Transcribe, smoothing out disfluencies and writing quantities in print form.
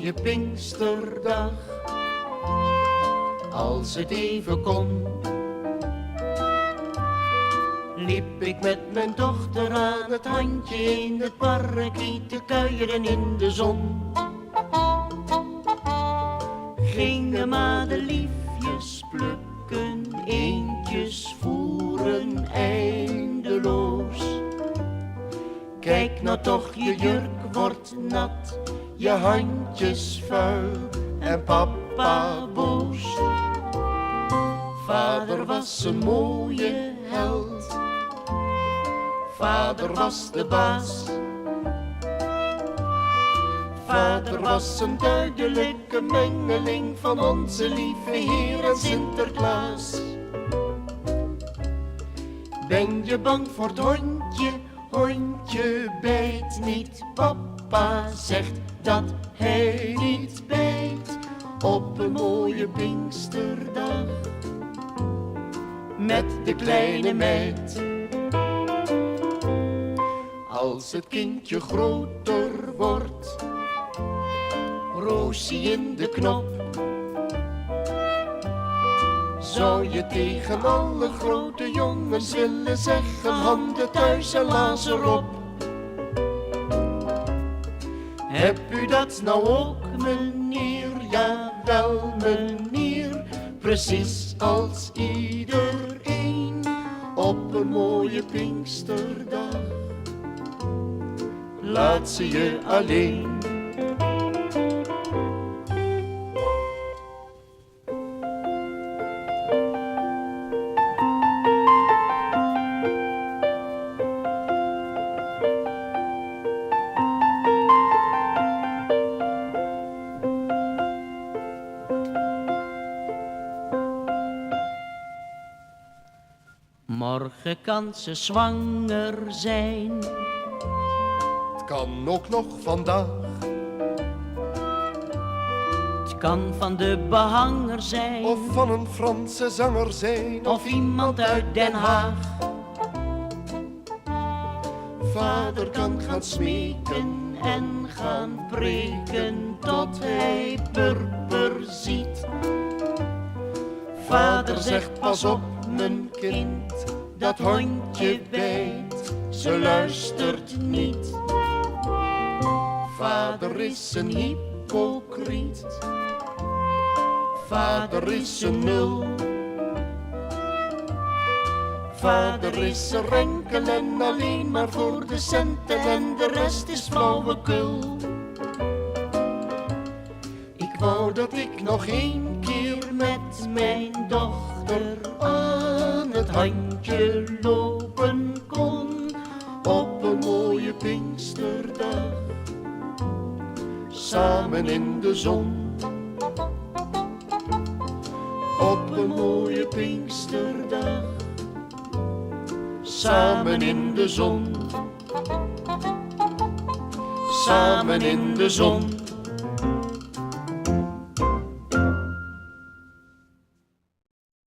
mooie Pinksterdag, als het even kon, liep ik met mijn dochter aan het handje in het parkie te kuieren in de zon. Gingen madeliefjes plukken, eendjes voeren eindeloos. Kijk nou toch, je jurk wordt nat, je handjes vuil en papa boos. Vader was een mooie held, vader was de baas. Vader was een duidelijke mengeling van onze lieve Heer en Sinterklaas. Ben je bang voor het hondje? Hondje bijt niet. Papa zegt dat hij niet bijt. Op een mooie Pinksterdag met de kleine meid. Als het kindje groter wordt, Roosie in de knop, zou je tegen alle grote jongens willen zeggen: handen thuis en lazen op. Heb u dat nou ook, meneer? Jawel, meneer, precies als iedereen op een mooie Pinksterdag. Laat ze je alleen. Morgen kan ze zwanger zijn. Het kan ook nog vandaag. Het kan van de behanger zijn, Of van een Franse zanger zijn. of iemand uit Den Haag. Vader kan gaan smeken en gaan preken tot hij purper ziet. Vader zegt: pas op mijn kind, dat hondje bijt, ze luistert niet. Vader is een hypocriet, vader is een nul. Vader is een enkel en alleen maar voor de centen en de rest is flauwekul. Ik wou dat ik nog 1 keer met mijn dochter aan het handje lopen kon op een mooie Pinksterdag, samen in de zon. Op een mooie Pinksterdag, samen in de zon. Samen in de zon.